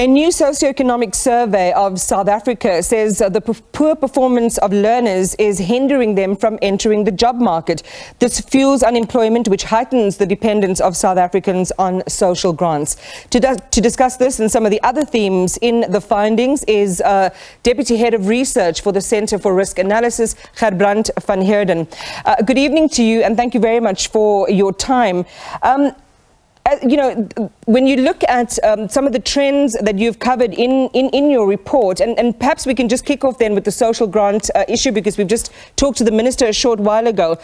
A new socioeconomic survey of South Africa says the poor performance of learners is hindering them from entering the job market. This fuels unemployment, which heightens the dependence of South Africans on social grants. To discuss this and some of the other themes in the findings is Deputy Head of Research for the Centre for Risk Analysis, Gerbrandt Van Heerden. Good evening to you, and thank you very much for your time. When you look at some of the trends that you've covered in your report, and perhaps we can just kick off then with the social grant issue, because we've just talked to the Minister a short while ago.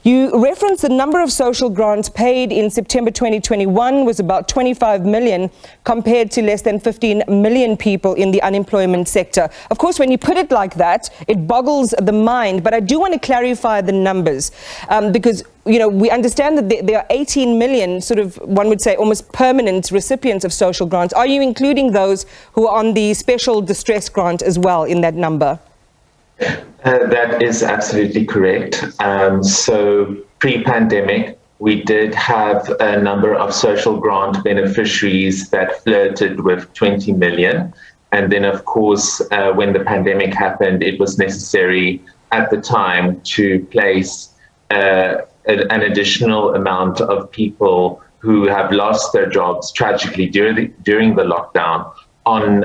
You referenced the number of social grants paid in September 2021 was about 25 million compared to less than 15 million people in the unemployment sector. Of course, when you put it like that, it boggles the mind, but I do want to clarify the numbers because we understand that there are 18 million, sort of, one would say, almost permanent recipients of social grants. Are you including those who are on the special distress grant as well in that number? That is absolutely correct. So pre-pandemic, we did have a number of social grant beneficiaries that flirted with 20 million. And then, of course, when the pandemic happened, it was necessary at the time to place an additional amount of people who have lost their jobs tragically during the lockdown on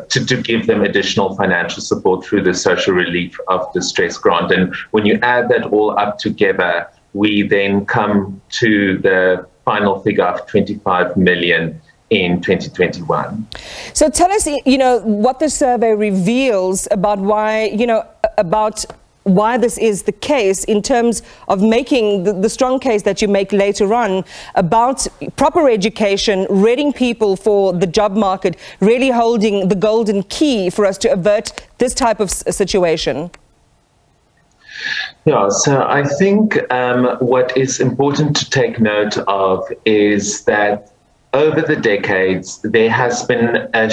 to give them additional financial support through the social relief of distress grant. And when you add that all up together, we then come to the final figure of 25 million in 2021. So tell us, what the survey reveals about why this is the case in terms of making the strong case that you make later on about proper education, readying people for the job market, really holding the golden key for us to avert this type of situation. Yeah, so I think what is important to take note of is that over the decades, there has been a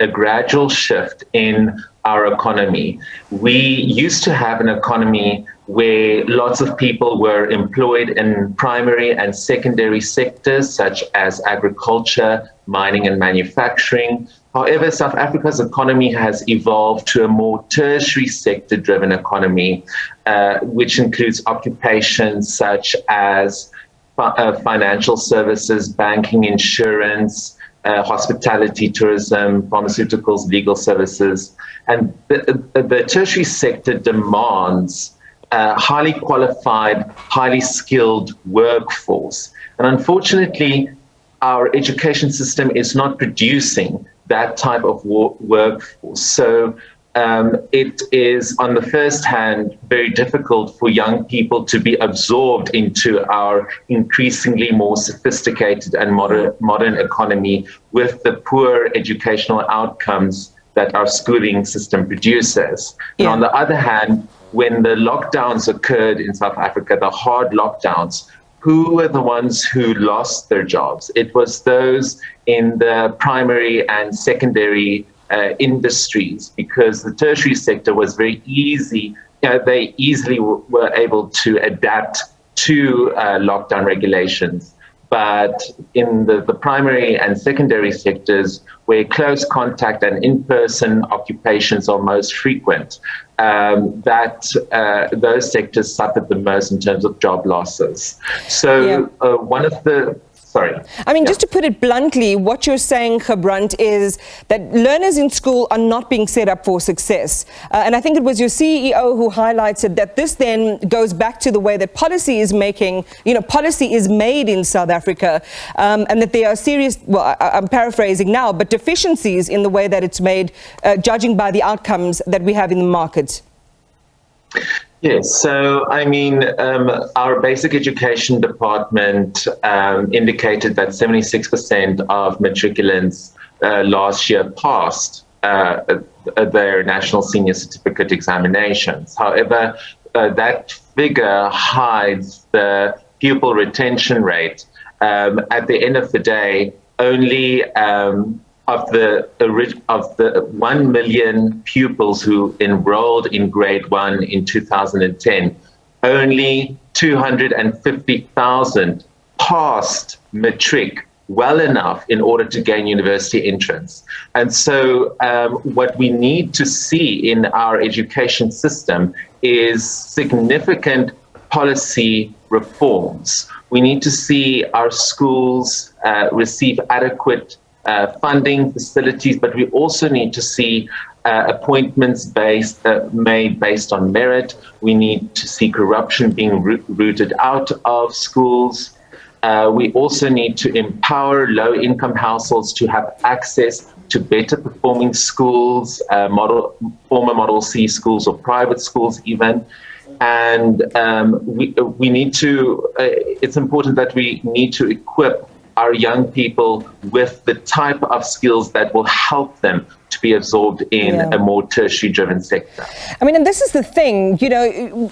gradual shift in our economy. We used to have an economy where lots of people were employed in primary and secondary sectors, such as agriculture, mining and manufacturing. However, South Africa's economy has evolved to a more tertiary sector-driven economy, which includes occupations such as financial services, banking, insurance, hospitality, tourism, pharmaceuticals, legal services. And the tertiary sector demands a highly qualified, highly skilled workforce. And unfortunately, our education system is not producing that type of workforce. So it is, on the first hand, very difficult for young people to be absorbed into our increasingly more sophisticated and modern economy with the poor educational outcomes that our schooling system produces. Yeah. And on the other hand, when the lockdowns occurred in South Africa, the hard lockdowns, who were the ones who lost their jobs? It was those in the primary and secondary industries, because the tertiary sector was very easy. They easily were able to adapt to lockdown regulations. But in the primary and secondary sectors, where close contact and in-person occupations are most frequent, those sectors suffered the most in terms of job losses. So just to put it bluntly, what you're saying, Gerbrandt, is that learners in school are not being set up for success. And I think it was your CEO who highlighted that this then goes back to the way that policy is made in South Africa, and that there are serious, I'm paraphrasing now, but deficiencies in the way that it's made, judging by the outcomes that we have in the market. Yes, so our basic education department indicated that 76% of matriculants last year passed their national senior certificate examinations. However, that figure hides the pupil retention rate. At the end of the day, only of the 1 million pupils who enrolled in grade 1 in 2010, only 250,000 passed matric well enough in order to gain university entrance. And so what we need to see in our education system is significant policy reforms. We need to see our schools receive adequate funding, facilities, but we also need to see appointments made based on merit. We need to see corruption being rooted out of schools. We also need to empower low-income households to have access to better performing schools, former Model C schools or private schools even. And we need to, it's important that we need to equip our young people with the type of skills that will help them to be absorbed in a more tertiary-driven sector. I mean, and this is the thing, you know,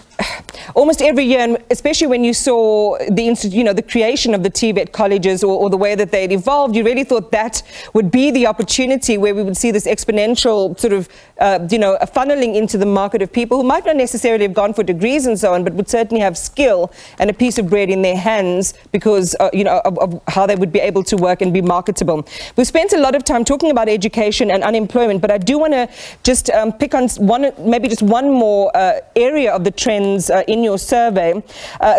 almost every year, and especially when you saw the creation of the TVET colleges or the way that they'd evolved, you really thought that would be the opportunity where we would see this exponential sort of, a funneling into the market of people who might not necessarily have gone for degrees and so on, but would certainly have skill and a piece of bread in their hands because, of how they would be able to work and be marketable. We've spent a lot of time talking about education and unemployment, but I do want to just pick on maybe just one more area of the trends in your survey.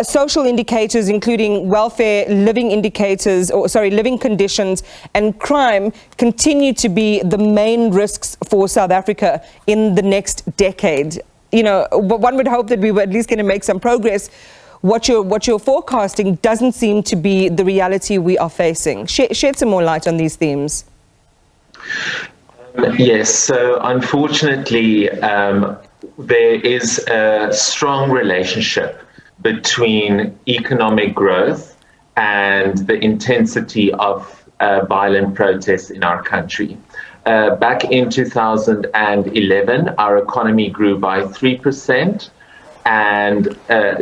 Social indicators, including welfare, living indicators, living conditions and crime continue to be the main risks for South Africa in the next decade. You know, one would hope that we were at least going to make some progress. What you're forecasting doesn't seem to be the reality we are facing. Shed some more light on these themes. Yes, so unfortunately, there is a strong relationship between economic growth and the intensity of violent protests in our country. Back in 2011, our economy grew by 3%. And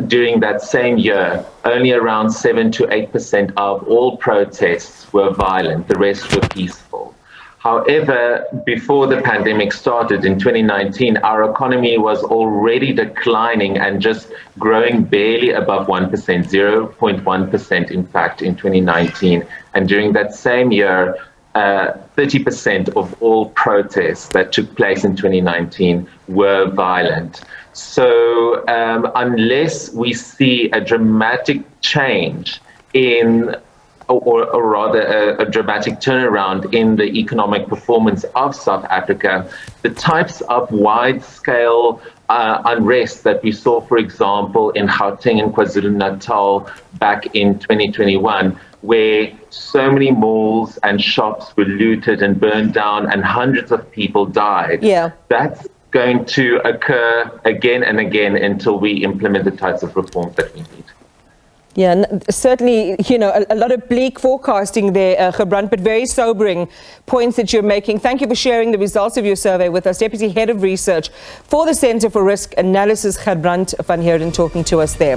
during that same year, only around 7 to 8% of all protests were violent. The rest were peaceful. However, before the pandemic started in 2019, our economy was already declining and just growing barely above 1%, 0.1% in fact in 2019. And during that same year, 30% of all protests that took place in 2019 were violent. So unless we see a dramatic change in, or rather a dramatic turnaround in the economic performance of South Africa, the types of wide-scale unrest that we saw, for example, in Gauteng and KwaZulu-Natal back in 2021, where so many malls and shops were looted and burned down and hundreds of people died. That's going to occur again and again until we implement the types of reforms that we need. Yeah, certainly, a lot of bleak forecasting there, Gerbrandt, but very sobering points that you're making. Thank you for sharing the results of your survey with us. Deputy Head of Research for the Centre for Risk Analysis, Gerbrandt Van Heerden, talking to us there.